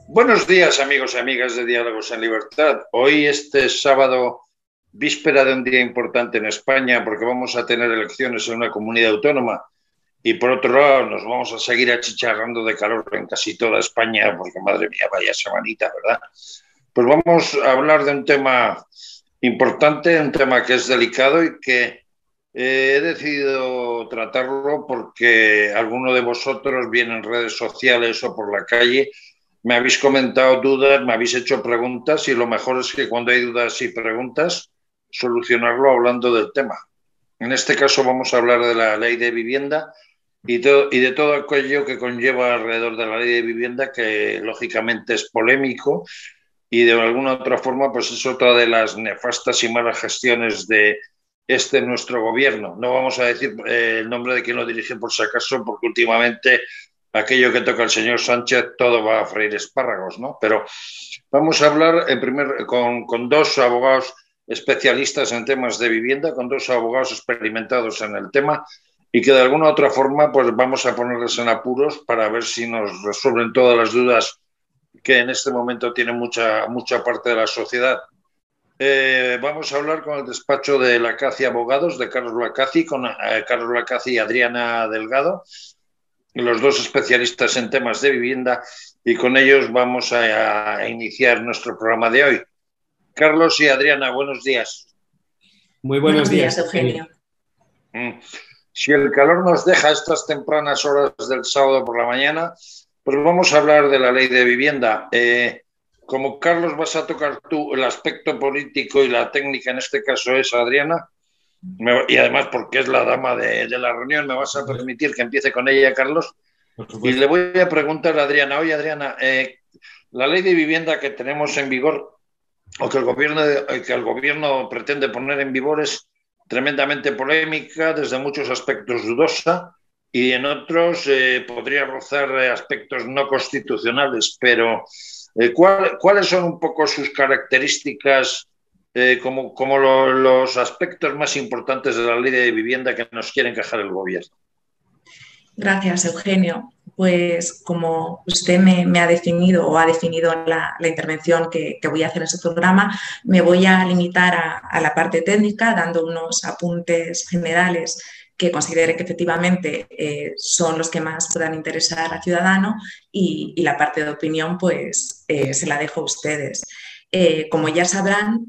Buenos días, amigos y amigas de Diálogos en Libertad. Hoy, este sábado, víspera de un día importante en España, porque vamos a tener elecciones en una comunidad autónoma y, por otro lado, nos vamos a seguir achicharrando de calor en casi toda España, porque, madre mía, vaya semanita, ¿verdad? Pues vamos a hablar de un tema importante, un tema que es delicado y que he decidido tratarlo porque alguno de vosotros, bien en redes sociales o por la calle, me habéis comentado dudas, me habéis hecho preguntas y lo mejor es que cuando hay dudas y preguntas, solucionarlo hablando del tema. En este caso vamos a hablar de la ley de vivienda y de todo aquello que conlleva alrededor de la ley de vivienda, que lógicamente es polémico y de alguna otra forma pues es otra de las nefastas y malas gestiones de nuestro gobierno. No vamos a decir el nombre de quien lo dirige por si acaso, porque últimamente aquello que toca el señor Sánchez, todo va a freír espárragos, ¿no? Pero vamos a hablar con dos abogados especialistas en temas de vivienda, con dos abogados experimentados en el tema y que de alguna u otra forma pues vamos a ponerles en apuros para ver si nos resuelven todas las dudas que en este momento tiene mucha parte de la sociedad. Vamos a hablar con el despacho de Lacaci Abogados, de Carlos Lacaci, con Carlos Lacaci y Adriana Delgado, los dos especialistas en temas de vivienda, y con ellos vamos a iniciar nuestro programa de hoy. Carlos y Adriana, buenos días. Muy buenos días, Eugenio. Si el calor nos deja a estas tempranas horas del sábado por la mañana, pues vamos a hablar de la ley de vivienda. Como Carlos vas a tocar tú el aspecto político y la técnica, en este caso es Adriana, y además porque es la dama de la reunión, me vas a permitir que empiece con ella, Carlos. Y le voy a preguntar a Adriana, oye Adriana, la ley de vivienda que tenemos en vigor o que el gobierno pretende poner en vigor es tremendamente polémica, desde muchos aspectos dudosa y en otros podría rozar aspectos no constitucionales, pero ¿cuáles son un poco sus características como los aspectos más importantes de la ley de vivienda que nos quiere encajar el gobierno? Gracias, Eugenio. Pues como usted me ha definido o ha definido la intervención que voy a hacer en su programa, me voy a limitar a la parte técnica, dando unos apuntes generales que considere que efectivamente son los que más puedan interesar al ciudadano, y la parte de opinión pues se la dejo a ustedes. Como ya sabrán,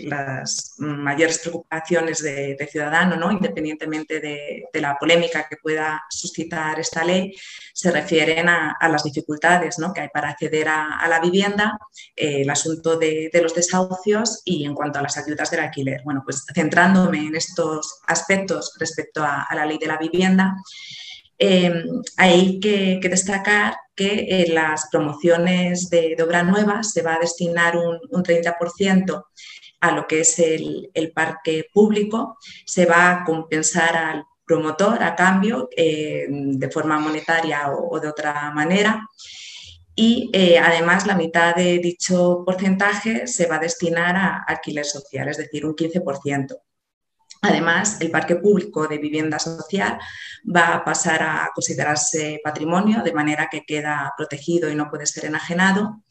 las mayores preocupaciones de ciudadano, ¿no?, independientemente de la polémica que pueda suscitar esta ley, se refieren a las dificultades, ¿no?, que hay para acceder a la vivienda, el asunto de los desahucios y en cuanto a las ayudas del alquiler. Bueno, pues centrándome en estos aspectos respecto a la ley de la vivienda, hay que destacar que en las promociones de obra nueva se va a destinar un 30% a lo que es el parque público. Se va a compensar al promotor a cambio de forma monetaria o de otra manera. Y además la mitad de dicho porcentaje se va a destinar a alquiler social, es decir, un 15%. Además, el parque público de vivienda social va a pasar a considerarse patrimonio, de manera que queda protegido y no puede ser enajenado.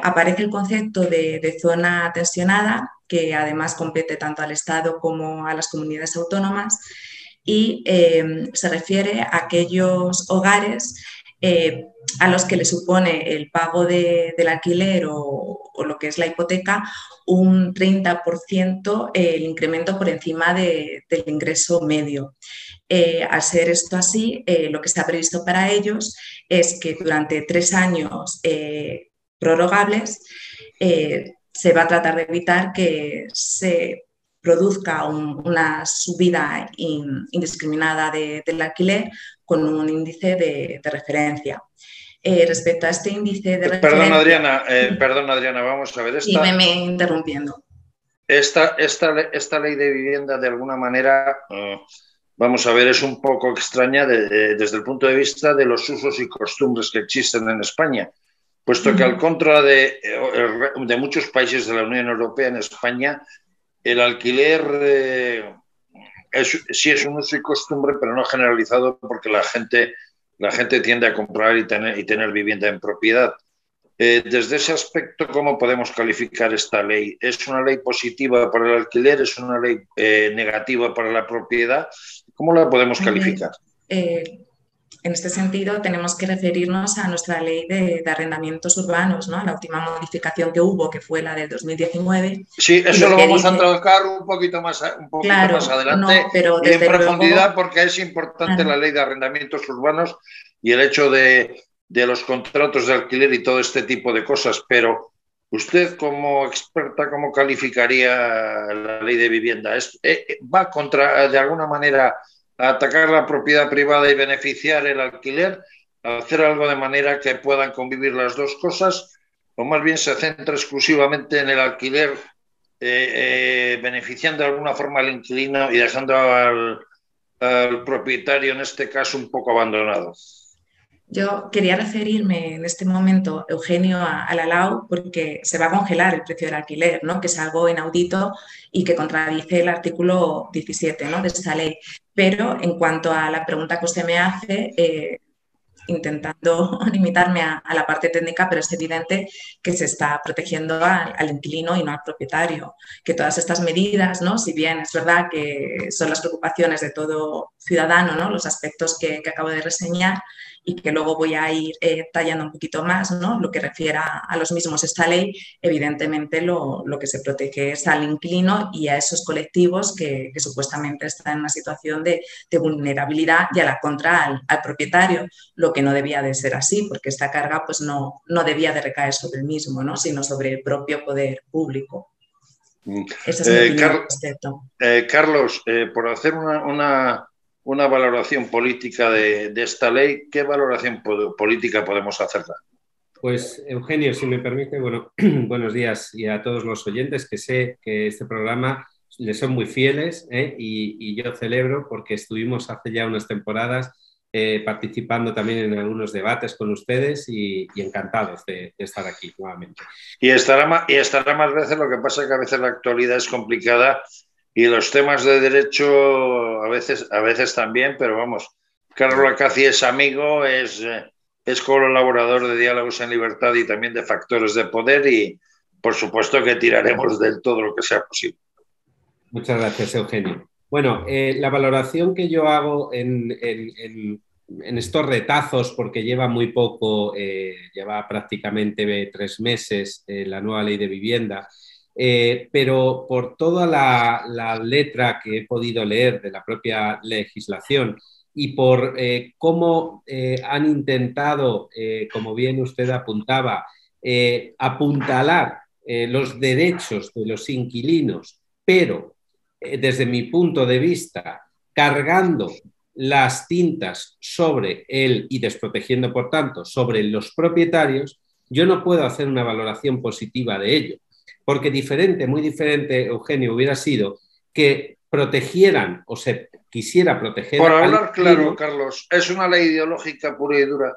Aparece el concepto de zona tensionada, que además compete tanto al Estado como a las comunidades autónomas, y se refiere a aquellos hogares a los que le supone el pago del alquiler o lo que es la hipoteca un 30% el incremento por encima del ingreso medio. Al ser esto así, lo que está previsto para ellos es que durante 3 años prorrogables se va a tratar de evitar que se produzca una subida indiscriminada del alquiler con un índice de referencia. Respecto a este índice de referencia... Perdón, Adriana, vamos a ver. Y me interrumpiendo. Esta ley de vivienda, de alguna manera, vamos a ver, es un poco extraña desde el punto de vista de los usos y costumbres que existen en España, puesto que al contra de muchos países de la Unión Europea, en España el alquiler sí es un uso y costumbre, pero no generalizado, porque la gente tiende a comprar y tener vivienda en propiedad. Desde ese aspecto, ¿cómo podemos calificar esta ley? ¿Es una ley positiva para el alquiler? ¿Es una ley negativa para la propiedad? ¿Cómo la podemos calificar? En este sentido, tenemos que referirnos a nuestra ley de arrendamientos urbanos, ¿no? La última modificación que hubo, que fue la del 2019. Sí, eso lo vamos a tocar un poquito más adelante, no, pero y en profundidad, luego, porque es importante la ley de arrendamientos urbanos y el hecho de los contratos de alquiler y todo este tipo de cosas. Pero usted, como experta, ¿cómo calificaría la ley de vivienda? ¿Va contra, de alguna manera, a atacar la propiedad privada y beneficiar el alquiler, a hacer algo de manera que puedan convivir las dos cosas, o más bien se centra exclusivamente en el alquiler, beneficiando de alguna forma al inquilino y dejando al propietario, en este caso, un poco abandonado? Yo quería referirme en este momento, Eugenio, a la LAU, porque se va a congelar el precio del alquiler, ¿no? Que es algo inaudito y que contradice el artículo 17, ¿no?, de esta ley. Pero en cuanto a la pregunta que usted me hace, intentando limitarme a la parte técnica, pero es evidente que se está protegiendo al inquilino y no al propietario. Que todas estas medidas, ¿no?, si bien es verdad que son las preocupaciones de todo ciudadano, ¿no?, los aspectos que acabo de reseñar, y que luego voy a ir tallando un poquito más, ¿no?, lo que refiere a los mismos esta ley, evidentemente lo que se protege es al inquilino y a esos colectivos que supuestamente están en una situación de vulnerabilidad, y a la contra al propietario, lo que no debía de ser así, porque esta carga pues no debía de recaer sobre el mismo, ¿no?, sino sobre el propio poder público. Esa es mi opinión al respecto. Carlos, por hacer una valoración política de esta ley, ¿qué valoración política podemos hacerla? Pues, Eugenio, si me permite, bueno, buenos días, y a todos los oyentes, que sé que este programa les son muy fieles, y yo celebro, porque estuvimos hace ya unas temporadas participando también en algunos debates con ustedes, y encantados de estar aquí nuevamente. Y estará más veces. Lo que pasa es que a veces la actualidad es complicada y los temas de derecho a veces también, pero vamos, Carlos Lacaci es amigo, es colaborador de Diálogos en Libertad y también de Factores de Poder, y por supuesto que tiraremos de todo lo que sea posible. Muchas gracias, Eugenio. Bueno, la valoración que yo hago en estos retazos, porque lleva muy poco, lleva prácticamente 3 meses la nueva ley de vivienda, pero por toda la letra que he podido leer de la propia legislación y por cómo han intentado, como bien usted apuntaba, apuntalar los derechos de los inquilinos, pero desde mi punto de vista, cargando las tintas sobre él y desprotegiendo, por tanto, sobre los propietarios, yo no puedo hacer una valoración positiva de ello. Porque diferente, muy diferente, Eugenio, hubiera sido que protegieran o se quisiera proteger... Por hablar claro, Carlos, ¿es una ley ideológica pura y dura?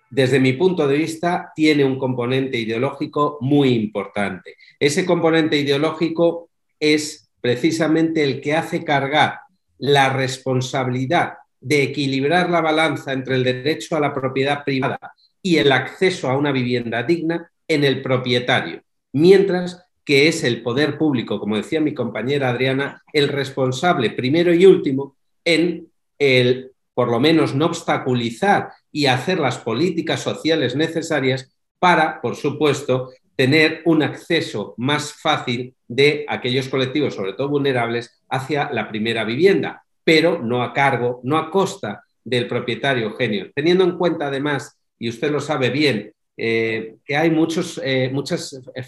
Desde mi punto de vista, tiene un componente ideológico muy importante. Ese componente ideológico es precisamente el que hace cargar la responsabilidad de equilibrar la balanza entre el derecho a la propiedad privada y el acceso a una vivienda digna en el propietario, mientras que es el poder público, como decía mi compañera Adriana, el responsable primero y último en el, por lo menos, no obstaculizar y hacer las políticas sociales necesarias para, por supuesto, tener un acceso más fácil de aquellos colectivos, sobre todo vulnerables, hacia la primera vivienda, pero no a cargo, no a costa del propietario, Eugenio. Teniendo en cuenta, además, y usted lo sabe bien, que hay muchas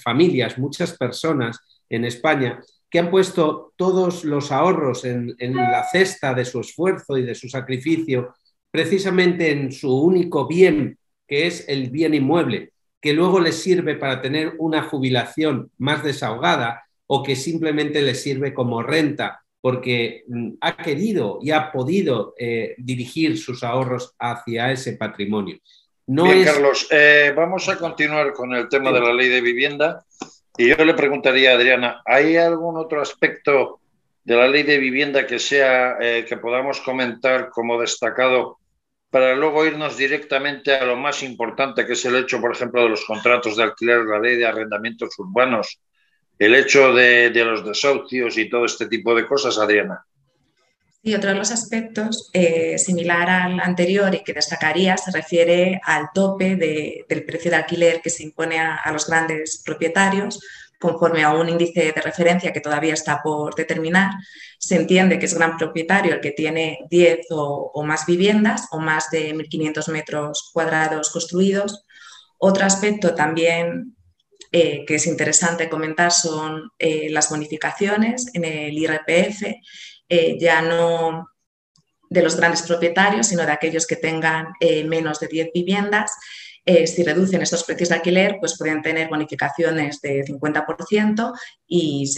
familias, muchas personas en España que han puesto todos los ahorros en la cesta de su esfuerzo y de su sacrificio, precisamente en su único bien, que es el bien inmueble, que luego les sirve para tener una jubilación más desahogada o que simplemente les sirve como renta porque ha querido y ha podido dirigir sus ahorros hacia ese patrimonio. No Bien, es... Carlos, vamos a continuar con el tema Sí. de la ley de vivienda y yo le preguntaría a Adriana, ¿hay algún otro aspecto de la ley de vivienda que sea que podamos comentar como destacado para luego irnos directamente a lo más importante, que es el hecho, por ejemplo, de los contratos de alquiler, la ley de arrendamientos urbanos, el hecho de los desahucios y todo este tipo de cosas, Adriana? Y otro de los aspectos, similar al anterior y que destacaría, se refiere al tope del precio de alquiler que se impone a los grandes propietarios conforme a un índice de referencia que todavía está por determinar. Se entiende que es gran propietario el que tiene 10 o más viviendas o más de 1.500 metros cuadrados construidos. Otro aspecto también que es interesante comentar son las bonificaciones en el IRPF, ya no de los grandes propietarios, sino de aquellos que tengan menos de 10 viviendas. Si reducen estos precios de alquiler, pues pueden tener bonificaciones de 50% y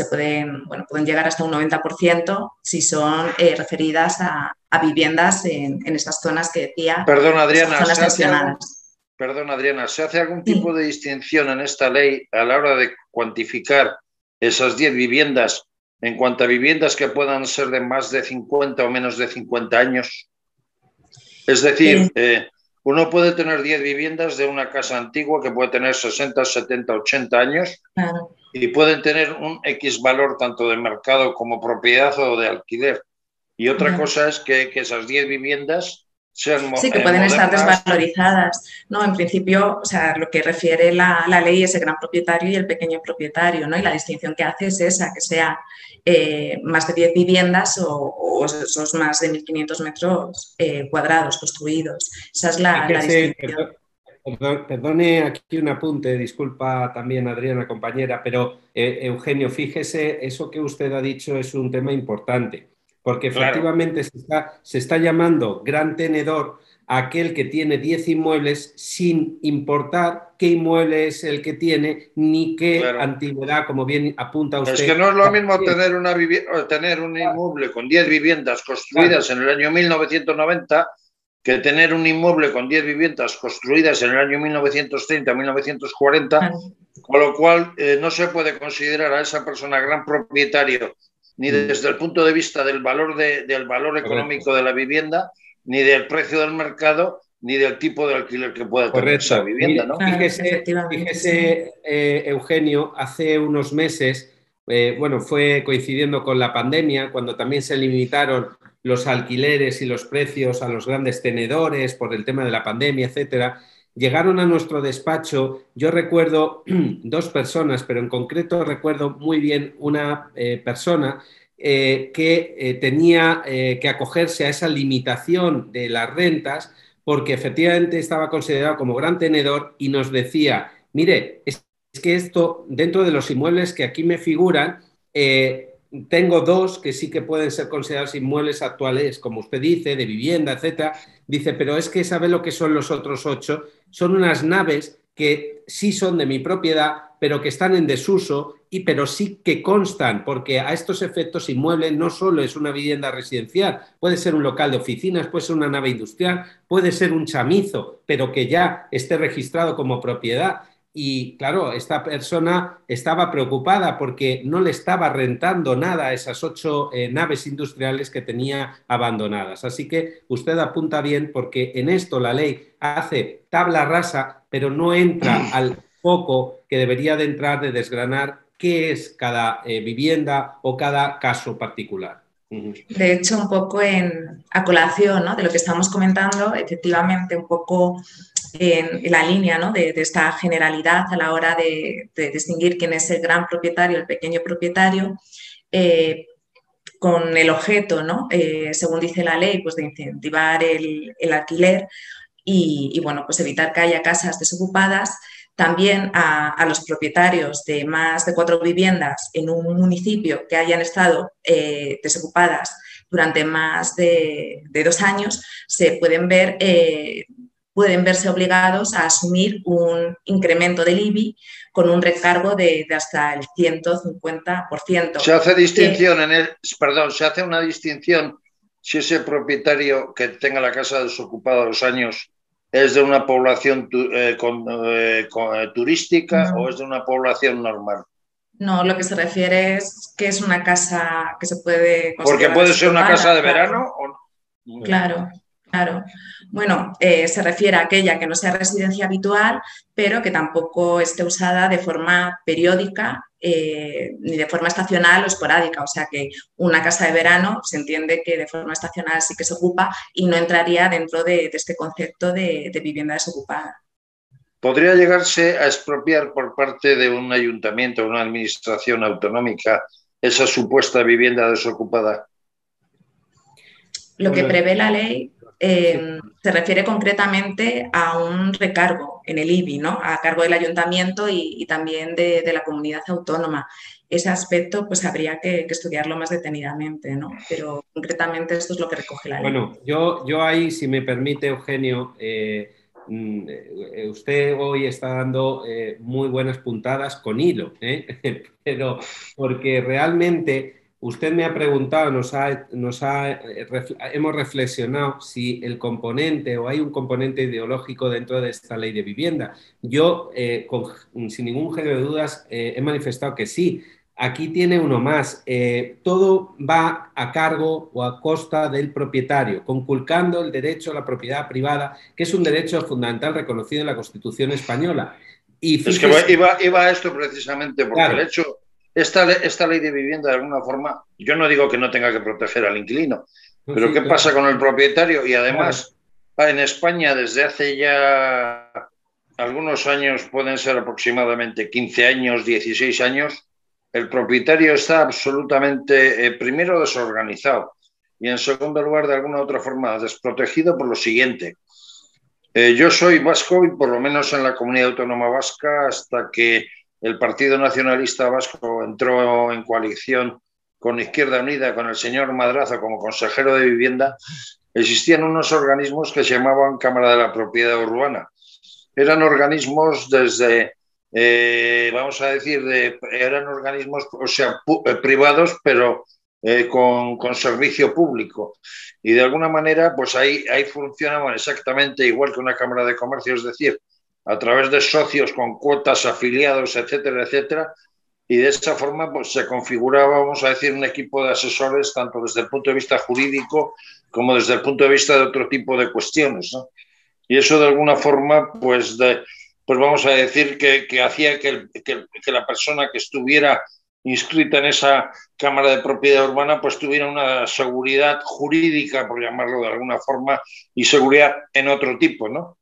pueden llegar hasta un 90% si son referidas a viviendas en estas zonas que decía, Perdona, Adriana, zonas tensionadas. Perdón, Adriana, ¿se hace algún Sí. tipo de distinción en esta ley a la hora de cuantificar esas 10 viviendas en cuanto a viviendas que puedan ser de más de 50 o menos de 50 años? Es decir, uno puede tener 10 viviendas de una casa antigua que puede tener 60, 70, 80 años Claro. y pueden tener un X valor tanto de mercado como propiedad o de alquiler. Y otra cosa es que esas 10 viviendas sean sí, que pueden modernas. estar desvalorizadas. No, en principio, o sea, lo que refiere la ley es el gran propietario y el pequeño propietario, ¿no? Y la distinción que hace es esa, que sea más de 10 viviendas o esos más de 1.500 metros cuadrados construidos. Esa es la distinción. Perdone aquí un apunte, disculpa también Adriana, compañera, pero Eugenio, fíjese, eso que usted ha dicho es un tema importante, porque efectivamente se está llamando gran tenedor a aquel que tiene 10 inmuebles sin importar qué inmueble es el que tiene ni qué antigüedad, como bien apunta usted. Es que no es lo mismo tener un inmueble con 10 viviendas construidas en el año 1990 que tener un inmueble con 10 viviendas construidas en el año 1930, 1940, con lo cual no se puede considerar a esa persona gran propietario ni desde el punto de vista del valor económico de la vivienda, ni del precio del mercado, ni del tipo de alquiler que pueda tener esa vivienda, ¿no? Fíjese, Eugenio, hace unos meses, fue coincidiendo con la pandemia, cuando también se limitaron los alquileres y los precios a los grandes tenedores por el tema de la pandemia, etcétera. Llegaron a nuestro despacho, yo recuerdo 2 personas, pero en concreto recuerdo muy bien una persona que tenía que acogerse a esa limitación de las rentas porque efectivamente estaba considerado como gran tenedor y nos decía, mire, es que esto, dentro de los inmuebles que aquí me figuran, tengo 2 que sí que pueden ser considerados inmuebles actuales, como usted dice, de vivienda, etcétera. Dice, pero es que ¿sabe lo que son los otros 8? Son unas naves que sí son de mi propiedad, pero que están en desuso, pero sí que constan, porque a estos efectos inmueble no solo es una vivienda residencial, puede ser un local de oficinas, puede ser una nave industrial, puede ser un chamizo, pero que ya esté registrado como propiedad. Y claro, esta persona estaba preocupada porque no le estaba rentando nada a esas 8 naves industriales que tenía abandonadas. Así que usted apunta bien porque en esto la ley hace tabla rasa, pero no entra al foco que debería de entrar de desgranar qué es cada vivienda o cada caso particular. De hecho, un poco a colación, ¿no?, de lo que estamos comentando, efectivamente, un poco en la línea, ¿no?, de esta generalidad a la hora de distinguir quién es el gran propietario, el pequeño propietario, con el objeto, ¿no?, según dice la ley, pues de incentivar el alquiler y pues evitar que haya casas desocupadas. También a los propietarios de más de 4 viviendas en un municipio que hayan estado desocupadas durante más de 2 años, se pueden ver pueden verse obligados a asumir un incremento del IBI con un recargo de hasta el 150%. Se hace distinción perdón, se hace una distinción si ese propietario que tenga la casa desocupada a los años es de una población turística o es de una población normal. No, lo que se refiere es que es una casa que se puede considerar. Porque puede ser una casa de verano o no. Claro, claro. Bueno, se refiere a aquella que no sea residencia habitual, pero que tampoco esté usada de forma periódica ni de forma estacional o esporádica. O sea que una casa de verano se entiende que de forma estacional sí que se ocupa y no entraría dentro de este concepto de vivienda desocupada. ¿Podría llegarse a expropiar por parte de un ayuntamiento o una administración autonómica esa supuesta vivienda desocupada? Lo que prevé la ley se refiere concretamente a un recargo en el IBI, ¿no? A cargo del ayuntamiento y también de la comunidad autónoma. Ese aspecto pues habría que estudiarlo más detenidamente, ¿no? Pero concretamente esto es lo que recoge la ley. Bueno, yo ahí, si me permite, Eugenio, usted hoy está dando muy buenas puntadas con hilo, pero porque realmente usted me ha preguntado, hemos reflexionado si el componente o hay un componente ideológico dentro de esta ley de vivienda. Yo, sin ningún género de dudas, he manifestado que sí. Aquí tiene uno más. Todo va a cargo o a costa del propietario, conculcando el derecho a la propiedad privada, que es un derecho fundamental reconocido en la Constitución española. Y fíjese, es que iba a esto precisamente, porque claro, el hecho, esta ley de vivienda, de alguna forma, yo no digo que no tenga que proteger al inquilino, pero sí, ¿qué pasa con el propietario? Y además, en España, desde hace ya algunos años, pueden ser aproximadamente 15 años, 16 años, el propietario está absolutamente, primero, desorganizado y, en segundo lugar, de alguna otra forma, desprotegido por lo siguiente. Yo soy vasco y, por lo menos en la comunidad autónoma vasca, hasta que el Partido Nacionalista Vasco entró en coalición con Izquierda Unida, con el señor Madrazo como consejero de Vivienda, existían unos organismos que se llamaban Cámara de la Propiedad Urbana. Eran organismos desde... vamos a decir, eran organismos, o sea, privados, pero con servicio público. Y de alguna manera, pues ahí funcionaban exactamente igual que una Cámara de Comercio, es decir, a través de socios con cuotas, afiliados, etcétera, etcétera. Y de esa forma, pues se configuraba, vamos a decir, un equipo de asesores, tanto desde el punto de vista jurídico como desde el punto de vista de otro tipo de cuestiones, ¿no? Y eso, de alguna forma, pues vamos a decir que hacía que la persona que estuviera inscrita en esa Cámara de Propiedad Urbana pues tuviera una seguridad jurídica, por llamarlo de alguna forma, y seguridad en otro tipo, ¿no?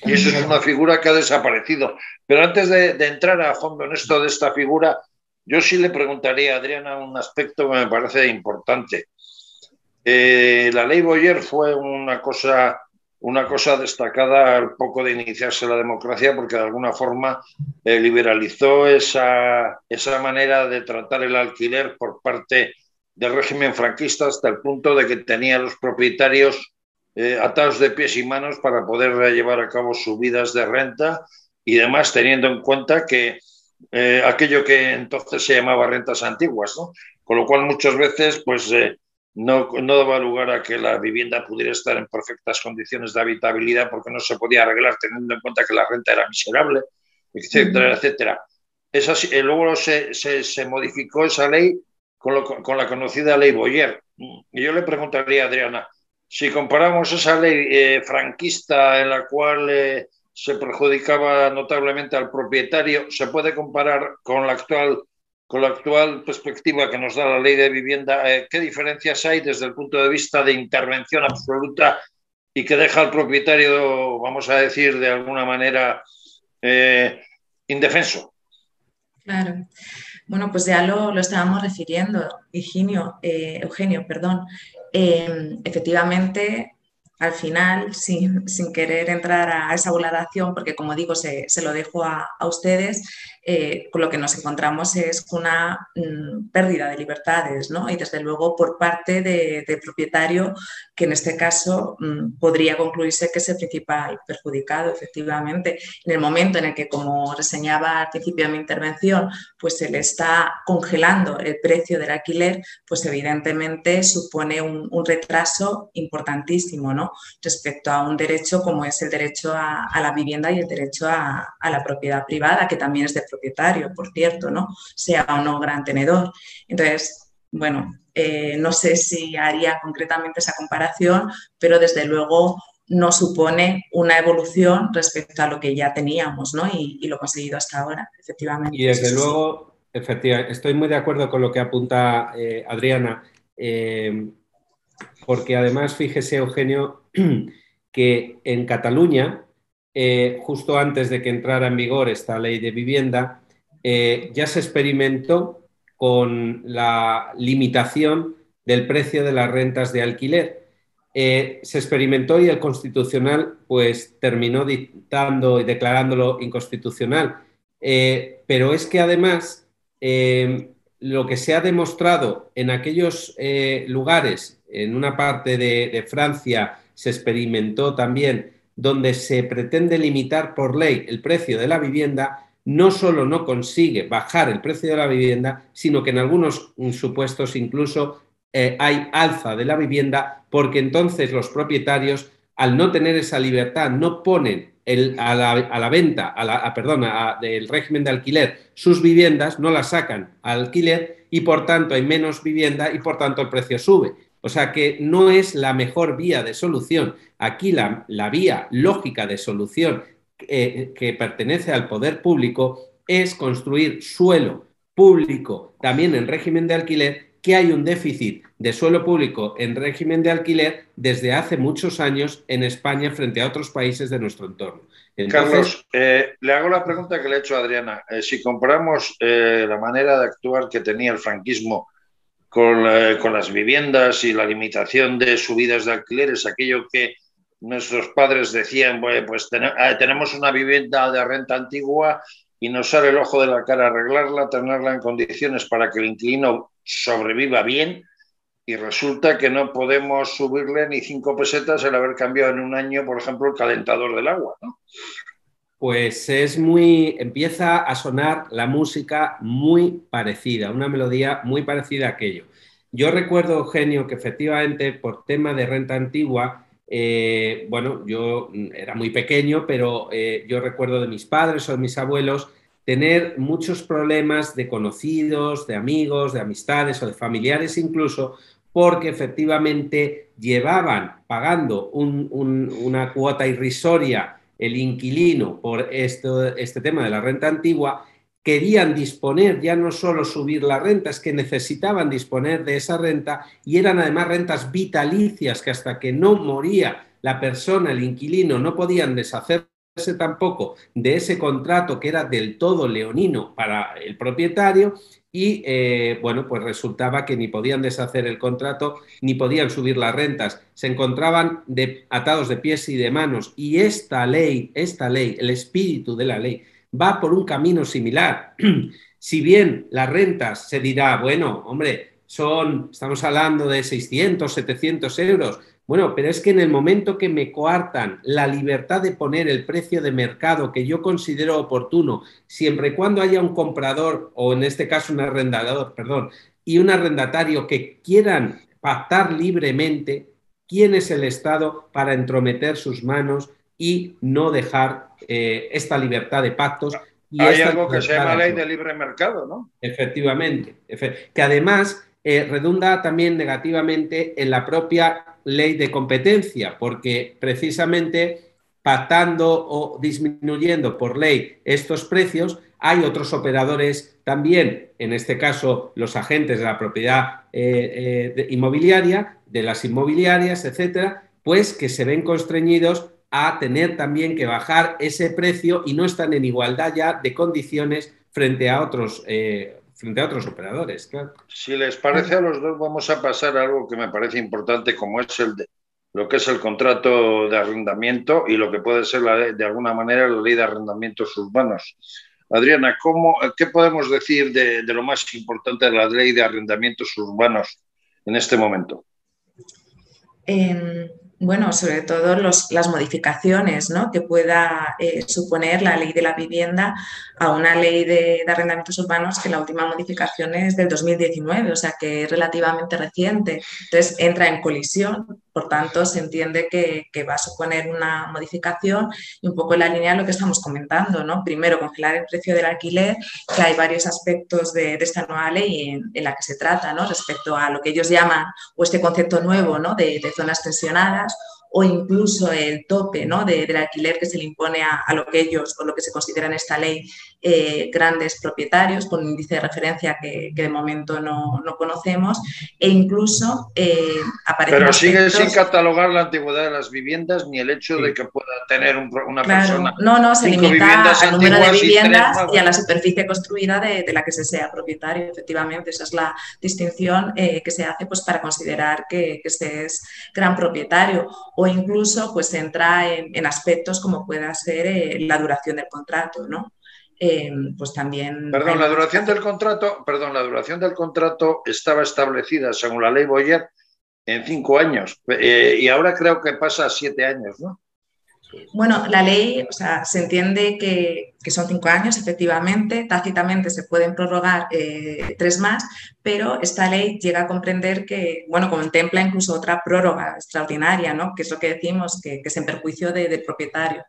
Y eso es una figura que ha desaparecido. Pero antes de entrar a fondo en esto de esta figura, yo sí le preguntaría a Adriana un aspecto que me parece importante. La ley Boyer fue una cosa destacada al poco de iniciarse la democracia, porque de alguna forma liberalizó esa manera de tratar el alquiler por parte del régimen franquista, hasta el punto de que tenía a los propietarios atados de pies y manos para poder llevar a cabo subidas de renta y demás, teniendo en cuenta que aquello que entonces se llamaba rentas antiguas, ¿no? Con lo cual muchas veces pues no daba lugar a que la vivienda pudiera estar en perfectas condiciones de habitabilidad, porque no se podía arreglar teniendo en cuenta que la renta era miserable, etcétera, etcétera. Luego se modificó esa ley con la conocida ley Boyer. Y yo le preguntaría a Adriana, si comparamos esa ley franquista en la cual se perjudicaba notablemente al propietario, ¿se puede comparar con la actual perspectiva que nos da la ley de vivienda? ¿Qué diferencias hay desde el punto de vista de intervención absoluta y que deja al propietario, vamos a decir, de alguna manera indefenso? Claro. Bueno, pues ya lo estábamos refiriendo, Eugenio, perdón. Efectivamente, al final, sin querer entrar a esa valoración, porque como digo, se lo dejo a ustedes, con lo que nos encontramos es una pérdida de libertades, ¿no? Y desde luego por parte del propietario, que en este caso podría concluirse que es el principal perjudicado, efectivamente. En el momento en el que, como reseñaba al principio de mi intervención, pues se le está congelando el precio del alquiler, pues evidentemente supone un retraso importantísimo, ¿no? Respecto a un derecho como es el derecho a la vivienda y el derecho a la propiedad privada, que también es de propietario, por cierto, ¿no? Sea o no gran tenedor. Entonces, bueno, no sé si haría concretamente esa comparación, pero desde luego no supone una evolución respecto a lo que ya teníamos, ¿no? Y lo conseguido hasta ahora, efectivamente. Y desde luego, efectivamente, estoy muy de acuerdo con lo que apunta Adriana, porque además, fíjese, Eugenio, que en Cataluña, justo antes de que entrara en vigor esta ley de vivienda, ya se experimentó con la limitación del precio de las rentas de alquiler. Se experimentó y el Constitucional pues terminó dictando y declarándolo inconstitucional. Pero es que además lo que se ha demostrado en aquellos lugares, en una parte de Francia se experimentó también, donde se pretende limitar por ley el precio de la vivienda, no solo no consigue bajar el precio de la vivienda, sino que en algunos supuestos incluso hay alza de la vivienda, porque entonces los propietarios, al no tener esa libertad, no ponen a la venta, del régimen de alquiler, sus viviendas, no las sacan al alquiler y por tanto hay menos vivienda y por tanto el precio sube. O sea que no es la mejor vía de solución. Aquí la vía lógica de solución que pertenece al poder público es construir suelo público también en régimen de alquiler, que hay un déficit de suelo público en régimen de alquiler desde hace muchos años en España frente a otros países de nuestro entorno. Entonces, Carlos, le hago la pregunta que le he hecho a Adriana. Si comparamos la manera de actuar que tenía el franquismo con las viviendas y la limitación de subidas de alquileres, aquello que nuestros padres decían, pues tenemos una vivienda de renta antigua y nos sale el ojo de la cara arreglarla, tenerla en condiciones para que el inquilino sobreviva bien, y resulta que no podemos subirle ni 5 pesetas el haber cambiado en un año, por ejemplo, el calentador del agua, ¿no? Pues empieza a sonar la música muy parecida, una melodía muy parecida a aquello. Yo recuerdo, Eugenio, que efectivamente por tema de renta antigua, bueno, yo era muy pequeño, pero yo recuerdo de mis padres o de mis abuelos tener muchos problemas de conocidos, de amigos, de amistades o de familiares incluso, porque efectivamente llevaban pagando una cuota irrisoria el inquilino por este tema de la renta antigua, querían disponer, ya no solo subir la renta, es que necesitaban disponer de esa renta y eran además rentas vitalicias que hasta que no moría la persona, el inquilino, no podían deshacerse tampoco de ese contrato que era del todo leonino para el propietario y bueno, pues resultaba que ni podían deshacer el contrato ni podían subir las rentas, se encontraban atados de pies y de manos y esta ley, el espíritu de la ley va por un camino similar. Si bien las rentas se dirá, bueno, hombre, estamos hablando de 600, 700 euros, bueno, pero es que en el momento que me coartan la libertad de poner el precio de mercado que yo considero oportuno, siempre y cuando haya un comprador, o en este caso un arrendador, perdón, y un arrendatario que quieran pactar libremente, ¿quién es el Estado para entrometer sus manos y no dejar esta libertad de pactos? Y hay algo que se llama ley de libre mercado, ¿no? Efectivamente, que además redunda también negativamente en la propia ley de competencia, porque precisamente pactando o disminuyendo por ley estos precios, hay otros operadores también, en este caso los agentes de la propiedad inmobiliaria, de las inmobiliarias, etcétera, pues que se ven constreñidos a tener también que bajar ese precio y no están en igualdad ya de condiciones frente a otros operadores. Claro. Si les parece a los dos, vamos a pasar a algo que me parece importante, como es lo que es el contrato de arrendamiento y lo que puede ser de alguna manera la ley de arrendamientos urbanos. Adriana, ¿qué podemos decir de lo más importante de la ley de arrendamientos urbanos en este momento? Bueno, sobre todo las modificaciones, ¿no?, que pueda suponer la ley de la vivienda a una ley de arrendamientos urbanos, que la última modificación es del 2019, o sea que es relativamente reciente. Entonces entra en colisión, por tanto se entiende que va a suponer una modificación y un poco en la línea de lo que estamos comentando, ¿no? Primero, congelar el precio del alquiler, que hay varios aspectos de esta nueva ley en la que se trata, ¿no?, respecto a lo que ellos llaman, o este concepto nuevo, ¿no?, de zonas tensionadas, o incluso el tope, ¿no?, del alquiler que se le impone a lo que ellos, o lo que se considera en esta ley, grandes propietarios, con un índice de referencia que de momento no conocemos, e incluso aparecen Pero aspectos... sigue sin catalogar la antigüedad de las viviendas ni el hecho de que pueda tener una persona No, se 5 limita viviendas al número de antiguas viviendas y a la nuevas. superficie construida de la que se sea propietario. Efectivamente, esa es la distinción que se hace, pues, para considerar que se es gran propietario, o incluso pues entra en aspectos como pueda ser la duración del contrato, ¿no? Pues también hay La duración del contrato estaba establecida, según la ley Boyer, en 5 años, y ahora creo que pasa a 7 años, ¿no? Bueno, la ley, o sea, se entiende que son 5 años, efectivamente, tácitamente se pueden prorrogar 3 más, pero esta ley llega a comprender que, bueno, contempla incluso otra prórroga extraordinaria, ¿no?, que es lo que decimos, que es en perjuicio del propietario.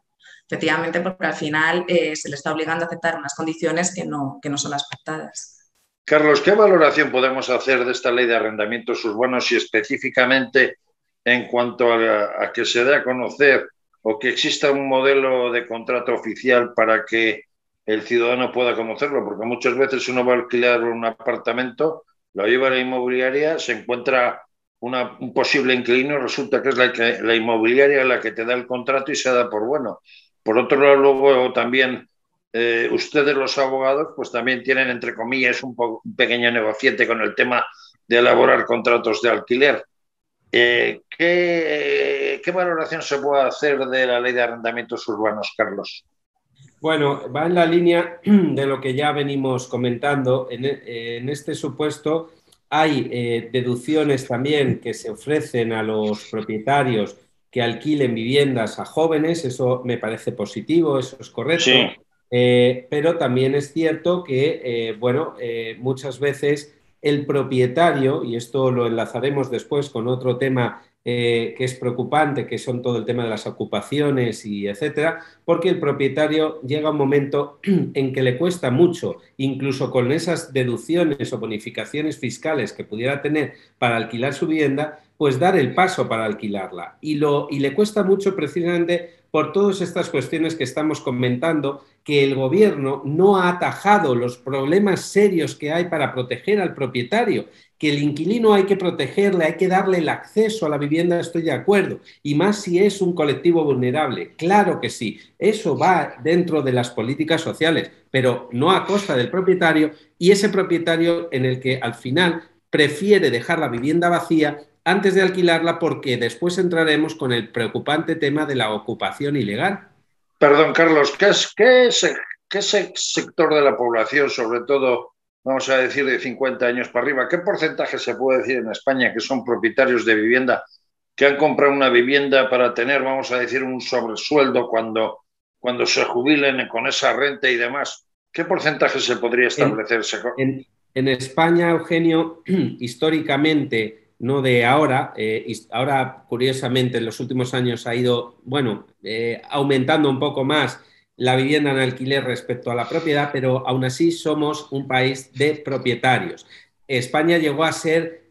Efectivamente, porque al final se le está obligando a aceptar unas condiciones que no son las pactadas. Carlos, ¿qué valoración podemos hacer de esta ley de arrendamientos urbanos y específicamente en cuanto a que se dé a conocer o que exista un modelo de contrato oficial para que el ciudadano pueda conocerlo? Porque muchas veces uno va a alquilar un apartamento, lo lleva a la inmobiliaria, se encuentra un posible inquilino, resulta que es la inmobiliaria la que te da el contrato y se da por bueno. Por otro lado, luego también ustedes los abogados pues también tienen, entre comillas, un pequeño negociete con el tema de elaborar contratos de alquiler. ¿Qué valoración se puede hacer de la ley de arrendamientos urbanos, Carlos? Bueno, va en la línea de lo que ya venimos comentando. En este supuesto hay deducciones también que se ofrecen a los propietarios que alquilen viviendas a jóvenes. Eso me parece positivo, eso es correcto. Sí. Pero también es cierto que, muchas veces el propietario, y esto lo enlazaremos después con otro tema que es preocupante, que son todo el tema de las ocupaciones y etcétera, porque el propietario llega un momento en que le cuesta mucho, incluso con esas deducciones o bonificaciones fiscales que pudiera tener para alquilar su vivienda, pues dar el paso para alquilarla. Y le cuesta mucho precisamente por todas estas cuestiones que estamos comentando, que el gobierno no ha atajado los problemas serios que hay para proteger al propietario, que el inquilino hay que protegerle, hay que darle el acceso a la vivienda, estoy de acuerdo, y más si es un colectivo vulnerable, claro que sí, eso va dentro de las políticas sociales, pero no a costa del propietario, y ese propietario en el que al final prefiere dejar la vivienda vacía antes de alquilarla, porque después entraremos con el preocupante tema de la ocupación ilegal. Perdón, Carlos, ¿qué sector de la población, sobre todo, vamos a decir, de 50 años para arriba, qué porcentaje se puede decir en España que son propietarios de vivienda, que han comprado una vivienda para tener, vamos a decir, un sobresueldo cuando se jubilen con esa renta y demás? ¿Qué porcentaje se podría establecer? En España, Eugenio, históricamente, no de ahora, ahora curiosamente en los últimos años ha ido, aumentando un poco más la vivienda en alquiler respecto a la propiedad, pero aún así somos un país de propietarios. España llegó a ser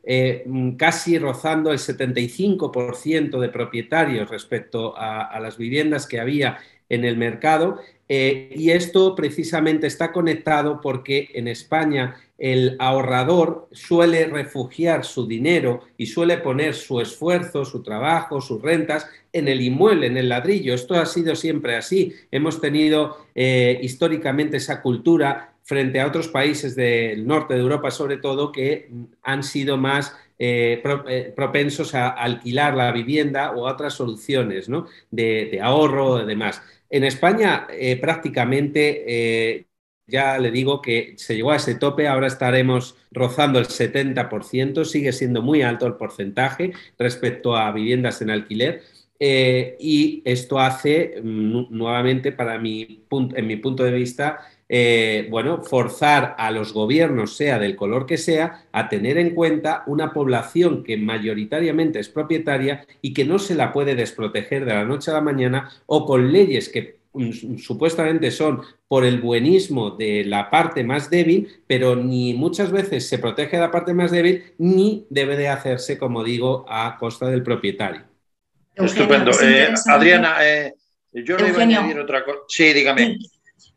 casi rozando el 75% de propietarios respecto a las viviendas que había en el mercado, y esto precisamente está conectado porque en España el ahorrador suele refugiar su dinero y suele poner su esfuerzo, su trabajo, sus rentas en el inmueble, en el ladrillo. Esto ha sido siempre así. Hemos tenido históricamente esa cultura frente a otros países del norte de Europa, sobre todo, que han sido más propensos a alquilar la vivienda o a otras soluciones, ¿no? de ahorro o demás. En España prácticamente ya le digo que se llegó a ese tope, ahora estaremos rozando el 70%, sigue siendo muy alto el porcentaje respecto a viviendas en alquiler. Y esto hace, nuevamente, en mi punto de vista, bueno, forzar a los gobiernos, sea del color que sea, a tener en cuenta una población que mayoritariamente es propietaria y que no se la puede desproteger de la noche a la mañana o con leyes que supuestamente son por el buenismo de la parte más débil, pero ni muchas veces se protege a la parte más débil ni debe de hacerse, como digo, a costa del propietario. Eugenio, Estupendo. es interesante. Adriana, yo le iba a añadir Eugenio, otra cosa. Sí, dígame.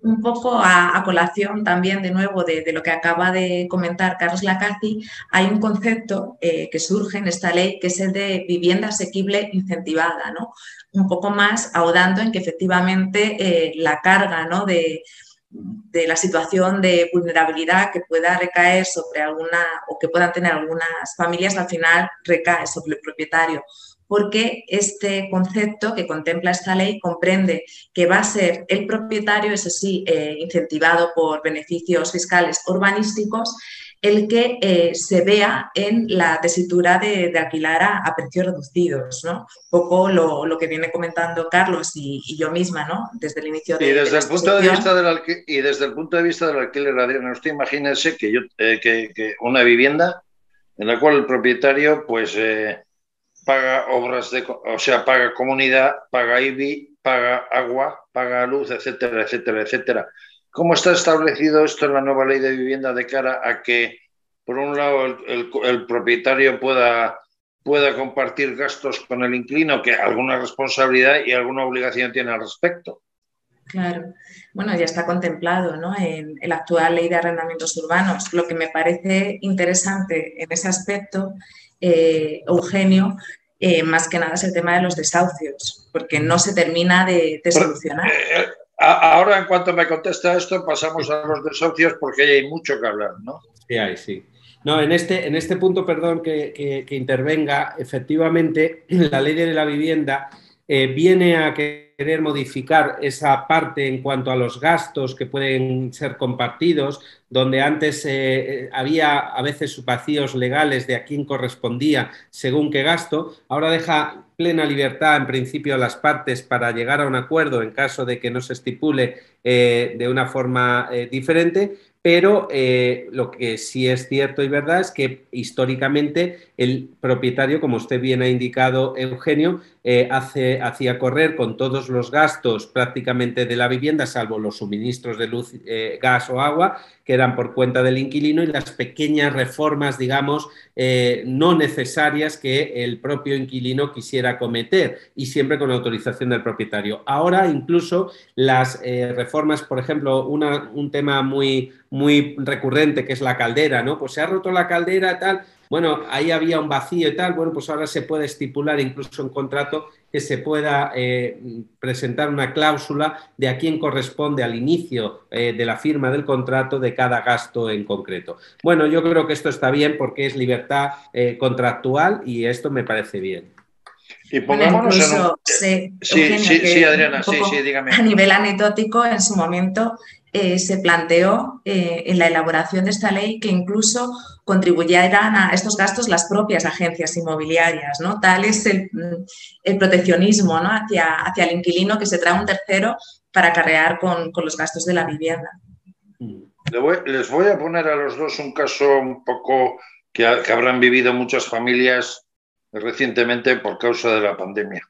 un poco a colación también de nuevo de lo que acaba de comentar Carlos Lacaci, hay un concepto que surge en esta ley que es el de vivienda asequible incentivada, ¿no? Un poco más ahondando en que efectivamente la carga, ¿no? de la situación de vulnerabilidad que pueda recaer sobre alguna o que puedan tener algunas familias, al final recae sobre el propietario, porque este concepto que contempla esta ley comprende que va a ser el propietario, eso sí, incentivado por beneficios fiscales urbanísticos, el que se vea en la tesitura de alquilar a precios reducidos, ¿no? Un poco lo que viene comentando Carlos y yo misma, ¿no? Desde el inicio Y de la desde el punto de exposición. vista y desde el punto de vista del alquiler, Adriana, usted imagínese que una vivienda en la cual el propietario pues paga obras o sea, paga comunidad, paga IBI, paga agua, paga luz, etcétera, etcétera, etcétera. ¿Cómo está establecido esto en la nueva ley de vivienda de cara a que, por un lado, el propietario pueda compartir gastos con el inquilino, que alguna responsabilidad y alguna obligación tiene al respecto? Claro, bueno, ya está contemplado, ¿no? En la actual ley de arrendamientos urbanos. Lo que me parece interesante en ese aspecto, Eugenio, más que nada es el tema de los desahucios, porque no se termina de solucionar. Ahora, en cuanto me contesta esto, pasamos a los desahucios porque hay mucho que hablar, ¿no? Sí, hay, sí. No, en este punto, perdón que intervenga, efectivamente, la ley de la vivienda viene a querer modificar esa parte en cuanto a los gastos que pueden ser compartidos, donde antes había a veces vacíos legales de a quién correspondía según qué gasto. Ahora deja plena libertad, en principio, a las partes para llegar a un acuerdo en caso de que no se estipule de una forma diferente. Pero lo que sí es cierto y verdad es que históricamente el propietario, como usted bien ha indicado, Eugenio, hacía correr con todos los gastos prácticamente de la vivienda, salvo los suministros de luz, gas o agua, que eran por cuenta del inquilino, y las pequeñas reformas, digamos, no necesarias que el propio inquilino quisiera cometer, y siempre con autorización del propietario. Ahora incluso las reformas, por ejemplo, un tema muy recurrente que es la caldera, ¿no? Pues se ha roto la caldera y tal, bueno, ahí había un vacío y tal, bueno, pues ahora se puede estipular incluso en contrato que se pueda presentar una cláusula de a quién corresponde al inicio de la firma del contrato de cada gasto en concreto. Bueno, yo creo que esto está bien porque es libertad contractual y esto me parece bien. Y Bueno, pongámonos en un... incluso sé, Sí, Eugenio, sí, sí, que Adriana, un sí, sí, poco a dígame. nivel anecdótico, en su momento se planteó en la elaboración de esta ley que incluso contribuyeran a estos gastos las propias agencias inmobiliarias, ¿no? Tal es el proteccionismo, ¿no? hacia el inquilino, que se trae un tercero para acarrear con los gastos de la vivienda. Les voy a poner a los dos un caso un poco que habrán vivido muchas familias recientemente por causa de la pandemia.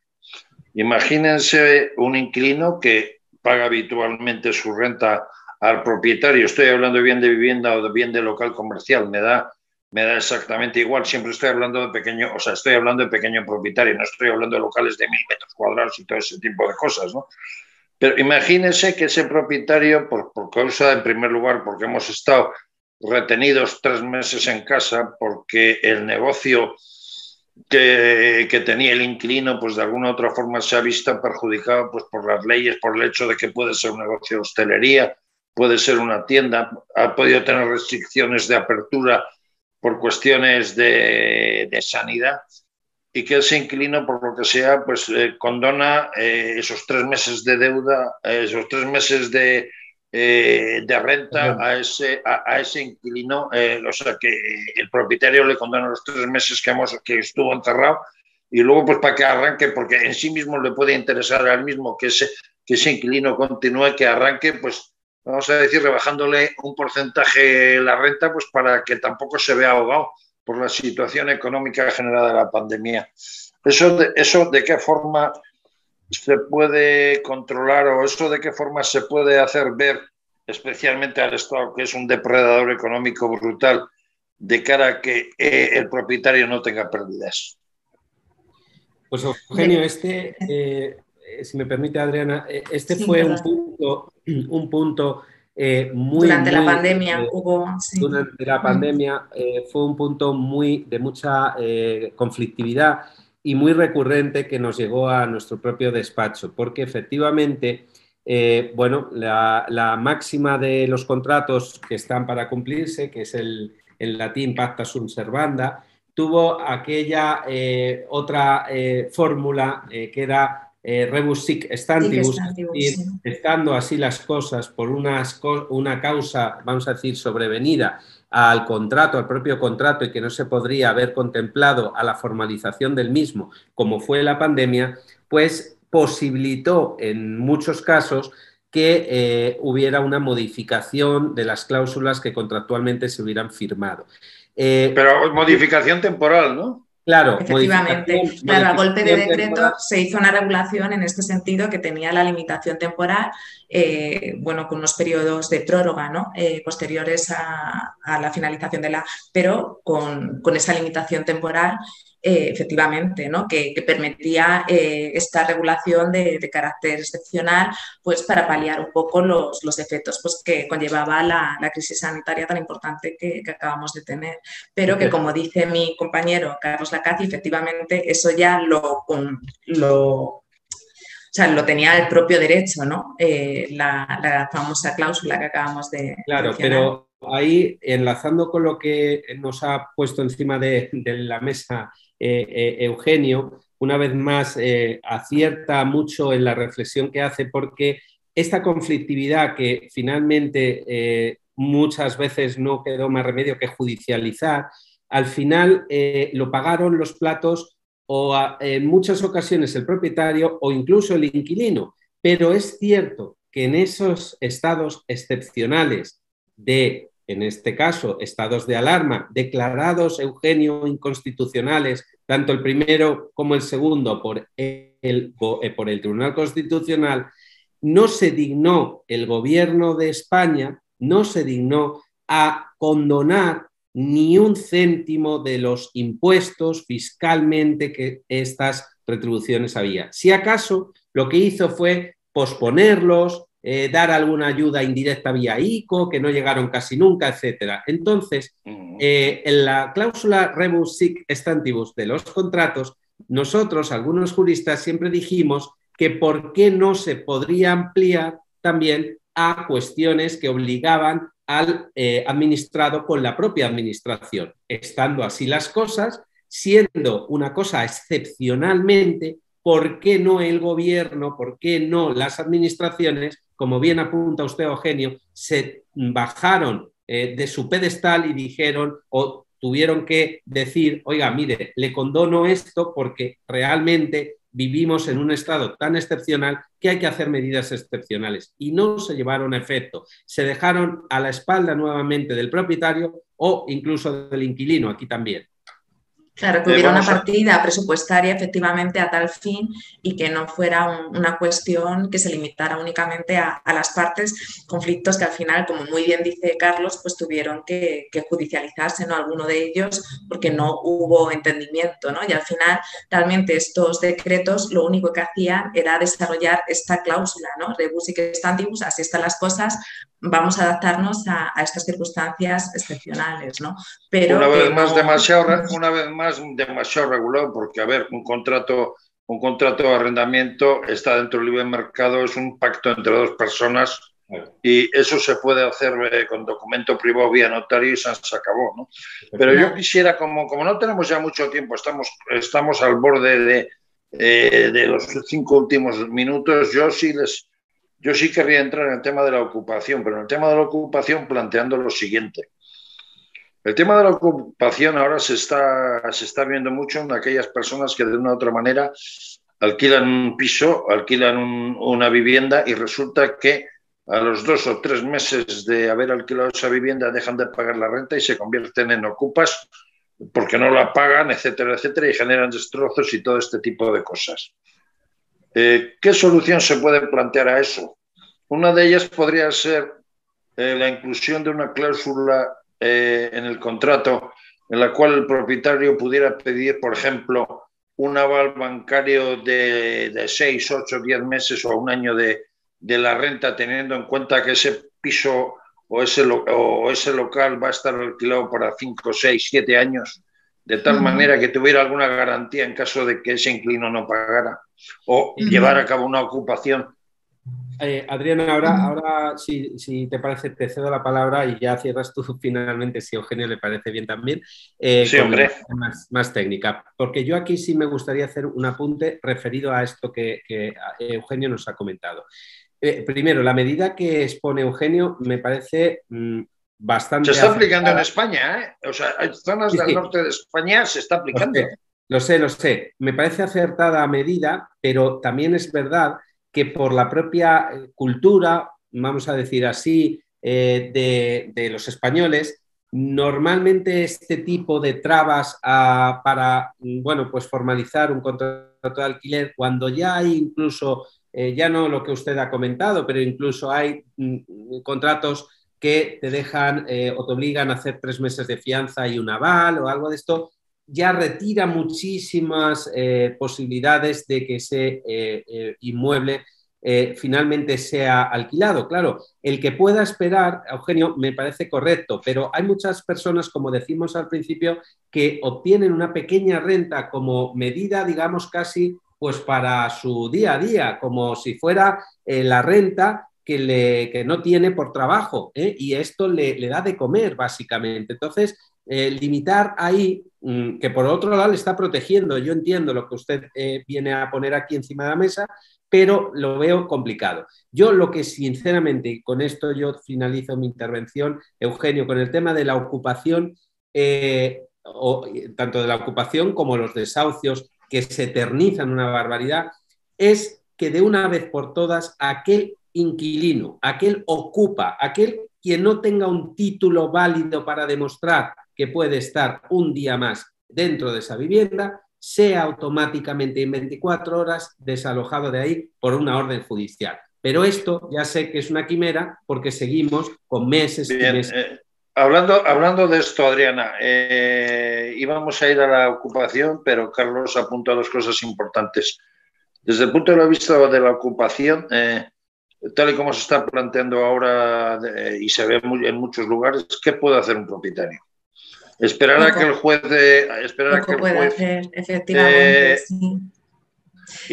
Imagínense un inquilino que paga habitualmente su renta al propietario. Estoy hablando bien de vivienda o bien de local comercial. Me da exactamente igual. Siempre estoy hablando de pequeño, o sea, estoy hablando de pequeño propietario. No estoy hablando de locales de 1000 metros cuadrados y todo ese tipo de cosas, ¿no? Pero imagínense que ese propietario, por causa, en primer lugar, porque hemos estado retenidos 3 meses en casa, porque el negocio que tenía el inquilino, pues de alguna u otra forma se ha visto perjudicado pues, por las leyes, por el hecho de que puede ser un negocio de hostelería, puede ser una tienda, ha podido tener restricciones de apertura por cuestiones de sanidad, y que ese inquilino, por lo que sea, pues condona esos 3 meses de deuda, esos 3 meses de renta a ese inquilino, o sea, que el propietario le condona los 3 meses que estuvo encerrado, y luego pues para que arranque, porque en sí mismo le puede interesar al mismo que ese inquilino continúe, que arranque, pues vamos a decir, rebajándole un porcentaje la renta, pues para que tampoco se vea ahogado por la situación económica generada de la pandemia. ¿Eso de qué forma se puede controlar, o eso de qué forma se puede hacer ver, especialmente al Estado, que es un depredador económico brutal, de cara a que el propietario no tenga pérdidas? Pues Eugenio, si me permite, Adriana, este sí, fue un punto muy... Durante la pandemia hubo... Sí. Durante la pandemia fue un punto de mucha conflictividad y muy recurrente, que nos llegó a nuestro propio despacho, porque efectivamente, bueno, la máxima de los contratos que están para cumplirse, que es el latín pacta sunt servanda, tuvo aquella otra fórmula que era rebus sic stantibus, es decir, sí, estando así las cosas por una causa, vamos a decir, sobrevenida al contrato, al propio contrato, y que no se podría haber contemplado a la formalización del mismo, como fue la pandemia, pues posibilitó en muchos casos que hubiera una modificación de las cláusulas que contractualmente se hubieran firmado. Pero modificación temporal, ¿no? Claro, efectivamente. Claro, a golpe de decreto se hizo una regulación en este sentido, que tenía la limitación temporal, bueno, con unos periodos de prórroga, ¿no? Posteriores a la finalización de pero con esa limitación temporal, efectivamente, ¿no? Que permitía esta regulación de carácter excepcional, pues para paliar un poco los efectos pues, que conllevaba la crisis sanitaria tan importante que acabamos de tener. Pero que, como dice mi compañero Carlos Lacaci, efectivamente eso ya lo tenía el propio derecho, ¿no? La famosa cláusula que acabamos de mencionar. Pero ahí, enlazando con lo que nos ha puesto encima de la mesa Eugenio, una vez más acierta mucho en la reflexión que hace, porque esta conflictividad que finalmente muchas veces no quedó más remedio que judicializar, al final lo pagaron los platos o en muchas ocasiones el propietario o incluso el inquilino. Pero es cierto que en esos estados excepcionales en este caso, estados de alarma, declarados, Eugenio, inconstitucionales, tanto el primero como el segundo por el Tribunal Constitucional, no se dignó el gobierno de España, no se dignó a condonar ni un céntimo de los impuestos fiscalmente que estas retribuciones había. Si acaso, lo que hizo fue posponerlos, dar alguna ayuda indirecta vía ICO, que no llegaron casi nunca, etc. Entonces, en la cláusula rebus sic stantibus de los contratos, nosotros, algunos juristas, siempre dijimos que por qué no se podría ampliar también a cuestiones que obligaban al administrado con la propia administración. Estando así las cosas, siendo una cosa excepcionalmente, ¿por qué no el gobierno, por qué no las administraciones, como bien apunta usted, Eugenio, se bajaron de su pedestal y dijeron o tuvieron que decir, oiga, mire, le condono esto porque realmente vivimos en un estado tan excepcional que hay que hacer medidas excepcionales? Y no se llevaron a efecto. Se dejaron a la espalda nuevamente del propietario o incluso del inquilino, aquí también. Claro, que hubiera una partida presupuestaria efectivamente a tal fin y que no fuera una cuestión que se limitara únicamente a las partes, conflictos que al final, como muy bien dice Carlos, pues tuvieron que judicializarse, ¿no? Alguno de ellos porque no hubo entendimiento, ¿no? Y al final realmente estos decretos lo único que hacían era desarrollar esta cláusula, ¿no? Rebus sic stantibus, así están las cosas, vamos a adaptarnos a estas circunstancias excepcionales, ¿no? Pero una vez más demasiado regulado, porque, a ver, un contrato de arrendamiento está dentro del libre mercado, es un pacto entre dos personas Y eso se puede hacer con documento privado vía notario y se acabó, ¿no? Pero yo quisiera, como no tenemos ya mucho tiempo, estamos al borde de los 5 últimos minutos, yo sí querría entrar en el tema de la ocupación, pero en el tema de la ocupación planteando lo siguiente. El tema de la ocupación ahora se está viendo mucho en aquellas personas que de una u otra manera alquilan un piso, alquilan una vivienda y resulta que a los 2 o 3 meses de haber alquilado esa vivienda dejan de pagar la renta y se convierten en ocupas porque no la pagan, etcétera, etcétera, y generan destrozos y todo este tipo de cosas. ¿Qué solución se puede plantear a eso? Una de ellas podría ser la inclusión de una cláusula en el contrato en la cual el propietario pudiera pedir, por ejemplo, un aval bancario de 6, 8, 10 meses o un año de la renta, teniendo en cuenta que ese piso o ese local va a estar alquilado para 5, 6, 7 años, de tal manera que tuviera alguna garantía en caso de que ese inquilino no pagara o llevar a cabo una ocupación. Adriana, ahora si te parece, te cedo la palabra y ya cierras tú finalmente, si a Eugenio le parece bien también, sí, con hombre. más técnica. Porque yo aquí sí me gustaría hacer un apunte referido a esto que Eugenio nos ha comentado. Primero, la medida que expone Eugenio me parece bastante... Se está aplicando en España, ¿eh? O sea, hay zonas del norte de España se está aplicando. Lo sé. Me parece acertada medida, pero también es verdad que por la propia cultura, vamos a decir así, de los españoles, normalmente este tipo de trabas para, bueno, pues formalizar un contrato de alquiler, cuando ya hay incluso, ya no lo que usted ha comentado, pero incluso hay contratos que te dejan o te obligan a hacer 3 meses de fianza y un aval o algo de esto, ya retira muchísimas posibilidades de que ese inmueble finalmente sea alquilado. Claro, el que pueda esperar, Eugenio, me parece correcto, pero hay muchas personas, como decimos al principio, que obtienen una pequeña renta como medida, digamos, casi pues para su día a día, como si fuera la renta que no tiene por trabajo, y esto le da de comer, básicamente. Entonces, limitar ahí, que por otro lado le está protegiendo. Yo entiendo lo que usted viene a poner aquí encima de la mesa, pero lo veo complicado. Yo lo que sinceramente, y con esto yo finalizo mi intervención, Eugenio, con el tema de la ocupación, tanto de la ocupación como los desahucios, que se eternizan una barbaridad, es que de una vez por todas aquel inquilino, aquel ocupa, aquel quien no tenga un título válido para demostrar que puede estar un día más dentro de esa vivienda, sea automáticamente en 24 horas desalojado de ahí por una orden judicial. Pero esto ya sé que es una quimera porque seguimos con meses y meses. Hablando de esto, Adriana, íbamos a ir a la ocupación, pero Carlos apunta a 2 cosas importantes. Desde el punto de vista de la ocupación, tal y como se está planteando ahora y se ve en muchos lugares, ¿qué puede hacer un propietario? Esperar a que el juez... puede hacer, efectivamente, sí.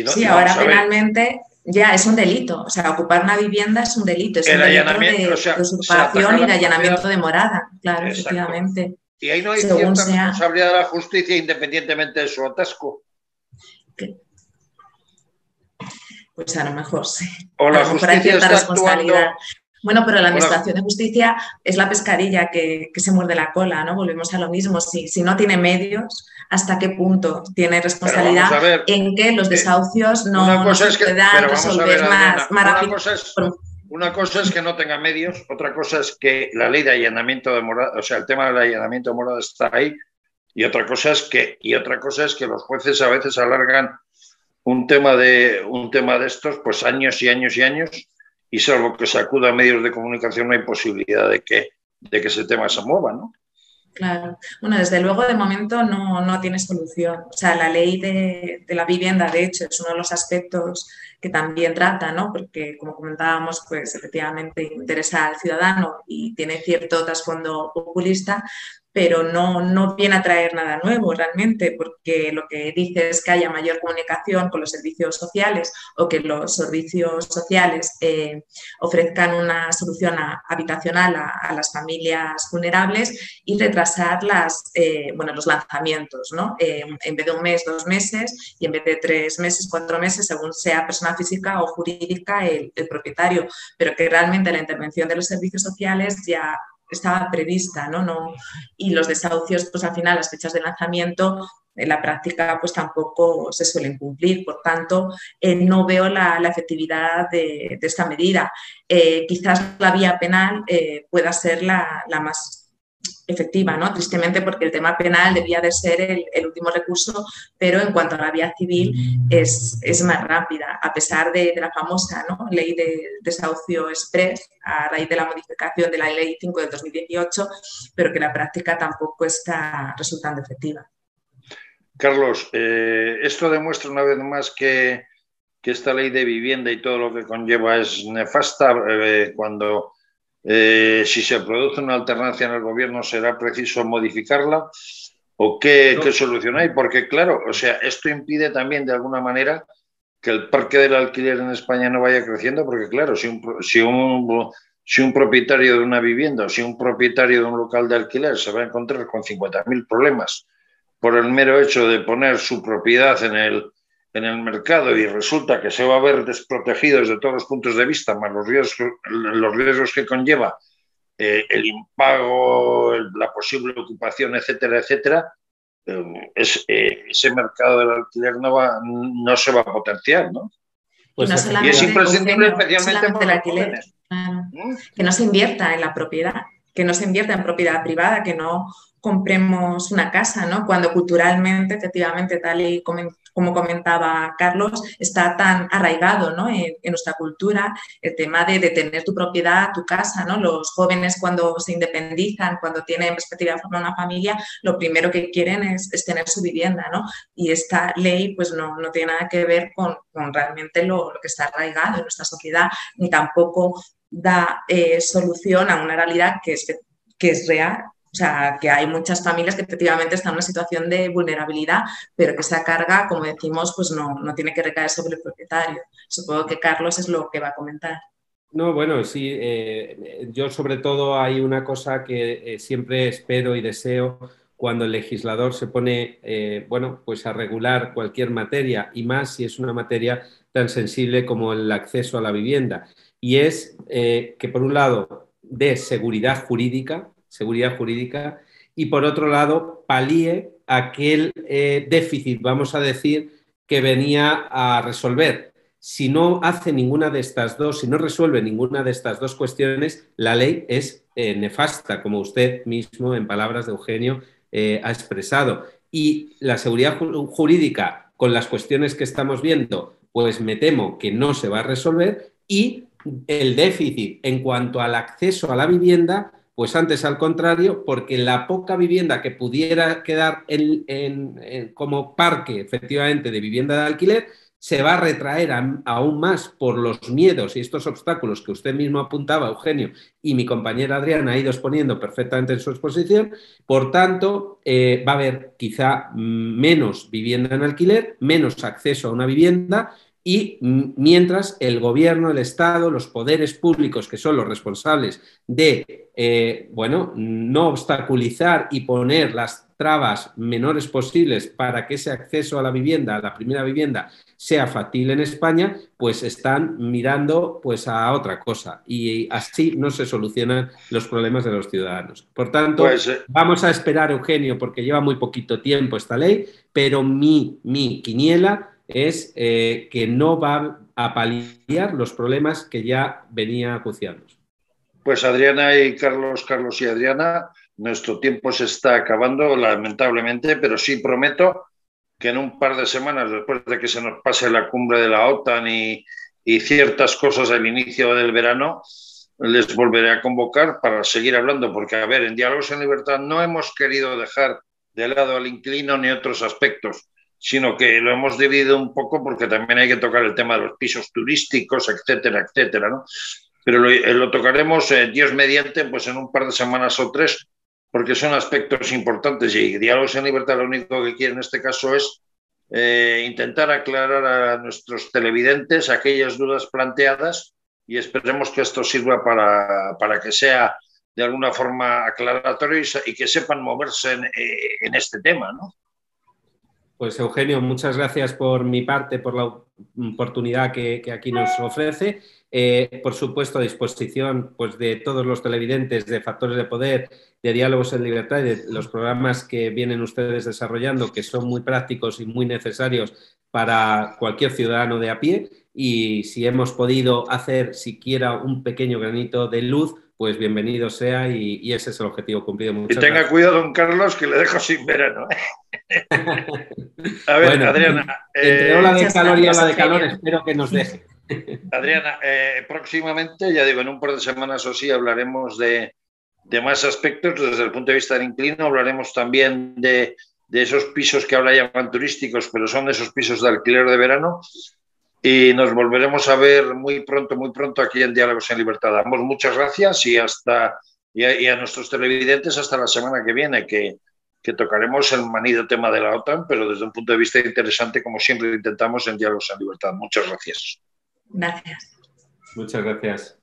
Sí, ahora penalmente ya es un delito. O sea, ocupar una vivienda es un delito. Es un delito de usurpación y de allanamiento de morada. Claro, exacto. Efectivamente. Y ahí no hay cierta responsabilidad de la justicia independientemente de su atasco. Pues a lo mejor sí. O la justicia está responsabilidad. Bueno, pero la administración de justicia es la pescadilla que se muerde la cola, ¿no? Volvemos a lo mismo. Si no tiene medios, ¿hasta qué punto tiene responsabilidad en que los desahucios no se puedan resolver más rápido? Una cosa es que no tenga medios, otra cosa es que la ley de allanamiento de morada, o sea, el tema del allanamiento de morada está ahí, y otra cosa es que los jueces a veces alargan un tema de estos, pues años y años y años, y salvo que se acuda a medios de comunicación no hay posibilidad de que ese tema se mueva, ¿no? Claro. Bueno, desde luego de momento no tiene solución. O sea, la ley de la vivienda, de hecho, es uno de los aspectos que también trata, ¿no? Porque, como comentábamos, pues efectivamente interesa al ciudadano y tiene cierto trasfondo populista, pero no viene a traer nada nuevo realmente, porque lo que dice es que haya mayor comunicación con los servicios sociales o que los servicios sociales ofrezcan una solución habitacional a las familias vulnerables y retrasar los lanzamientos, ¿no? En vez de un mes, 2 meses, y en vez de 3 meses, 4 meses, según sea persona física o jurídica el propietario, pero que realmente la intervención de los servicios sociales ya estaba prevista, ¿no? Y los desahucios, pues al final las fechas de lanzamiento en la práctica pues tampoco se suelen cumplir. Por tanto, no veo la efectividad de esta medida. Quizás la vía penal pueda ser la más efectiva, ¿no? Tristemente, porque el tema penal debía de ser el último recurso, pero en cuanto a la vía civil es más rápida, a pesar de la famosa, ¿no?, ley de desahucio express a raíz de la modificación de la ley 5 del 2018, pero que la práctica tampoco está resultando efectiva. Carlos, esto demuestra una vez más que esta ley de vivienda y todo lo que conlleva es nefasta cuando si se produce una alternancia en el gobierno será preciso modificarla o qué solución hay, porque claro, o sea, esto impide también de alguna manera que el parque del alquiler en España no vaya creciendo, porque claro, si un propietario de una vivienda o si un propietario de un local de alquiler se va a encontrar con 50.000 problemas por el mero hecho de poner su propiedad en el mercado y resulta que se va a ver desprotegido desde todos los puntos de vista, más los riesgos que conlleva el impago, la posible ocupación, etcétera, etcétera, ese mercado del alquiler no se va a potenciar, ¿no? Pues y es imprescindible especialmente por los jóvenes. Claro. Que no se invierta en la propiedad, que no se invierta en propiedad privada, que no compremos una casa, ¿no? Cuando culturalmente, efectivamente, tal y como comentaba Carlos, está tan arraigado, ¿no?, en nuestra cultura el tema de tener tu propiedad, tu casa, ¿no? Los jóvenes cuando se independizan, cuando tienen perspectiva de formar una familia, lo primero que quieren es tener su vivienda, ¿no? Y esta ley pues no tiene nada que ver con realmente lo que está arraigado en nuestra sociedad, ni tampoco da solución a una realidad que es real. O sea, que hay muchas familias que efectivamente están en una situación de vulnerabilidad, pero que esa carga, como decimos, pues no tiene que recaer sobre el propietario. Supongo que Carlos es lo que va a comentar. No, bueno, sí, yo sobre todo hay una cosa que siempre espero y deseo cuando el legislador se pone, pues a regular cualquier materia, y más si es una materia tan sensible como el acceso a la vivienda, y es que por un lado dé seguridad jurídica, y por otro lado palíe aquel déficit, vamos a decir, que venía a resolver. Si no hace ninguna de estas dos, si no resuelve ninguna de estas dos cuestiones, la ley es nefasta, como usted mismo, en palabras de Eugenio, ha expresado. Y la seguridad jurídica, con las cuestiones que estamos viendo, pues me temo que no se va a resolver, y el déficit en cuanto al acceso a la vivienda, pues antes al contrario, porque la poca vivienda que pudiera quedar como parque, efectivamente, de vivienda de alquiler, se va a retraer aún más por los miedos y estos obstáculos que usted mismo apuntaba, Eugenio, y mi compañera Adriana ha ido exponiendo perfectamente en su exposición. Por tanto, va a haber quizá menos vivienda en alquiler, menos acceso a una vivienda, y mientras el gobierno, el Estado, los poderes públicos, que son los responsables de no obstaculizar y poner las trabas menores posibles para que ese acceso a la vivienda, a la primera vivienda, sea factible en España, pues están mirando pues a otra cosa, y así no se solucionan los problemas de los ciudadanos. Por tanto, vamos a esperar, Eugenio, porque lleva muy poquito tiempo esta ley, pero mi quiniela es que no va a paliar los problemas que ya venía acuciando. Pues Adriana y Carlos y Adriana, nuestro tiempo se está acabando, lamentablemente, pero sí prometo que en un par de semanas, después de que se nos pase la cumbre de la OTAN y ciertas cosas al inicio del verano, les volveré a convocar para seguir hablando, porque, a ver, en Diálogos en Libertad no hemos querido dejar de lado al inquilino ni otros aspectos, sino que lo hemos dividido un poco porque también hay que tocar el tema de los pisos turísticos, etcétera, etcétera, ¿no? Pero lo tocaremos, Dios mediante, pues en un par de semanas o 3, porque son aspectos importantes y Diálogos en Libertad lo único que quiere en este caso es intentar aclarar a nuestros televidentes aquellas dudas planteadas y esperemos que esto sirva para que sea de alguna forma aclaratorio y que sepan moverse en este tema, ¿no? Pues Eugenio, muchas gracias por mi parte, por la oportunidad que aquí nos ofrece. Por supuesto, a disposición pues, de todos los televidentes de Factores de Poder, de Diálogos en Libertad y de los programas que vienen ustedes desarrollando, que son muy prácticos y muy necesarios para cualquier ciudadano de a pie. Y si hemos podido hacer siquiera un pequeño granito de luz, pues bienvenido sea y ese es el objetivo cumplido. Muchas gracias. Tenga cuidado, don Carlos, que le dejo sin verano. A ver, bueno, Adriana. Entre ola de calor y ola de calor, espero que nos deje. Adriana, próximamente, ya digo, en un par de semanas o sí, hablaremos de más aspectos desde el punto de vista del inquilino. Hablaremos también de esos pisos que ahora llaman turísticos, pero son esos pisos de alquiler de verano. Y nos volveremos a ver muy pronto aquí en Diálogos en Libertad. Damos muchas gracias y a nuestros televidentes hasta la semana que viene, que tocaremos el manido tema de la OTAN, pero desde un punto de vista interesante, como siempre intentamos en Diálogos en Libertad. Muchas gracias. Gracias. Muchas gracias.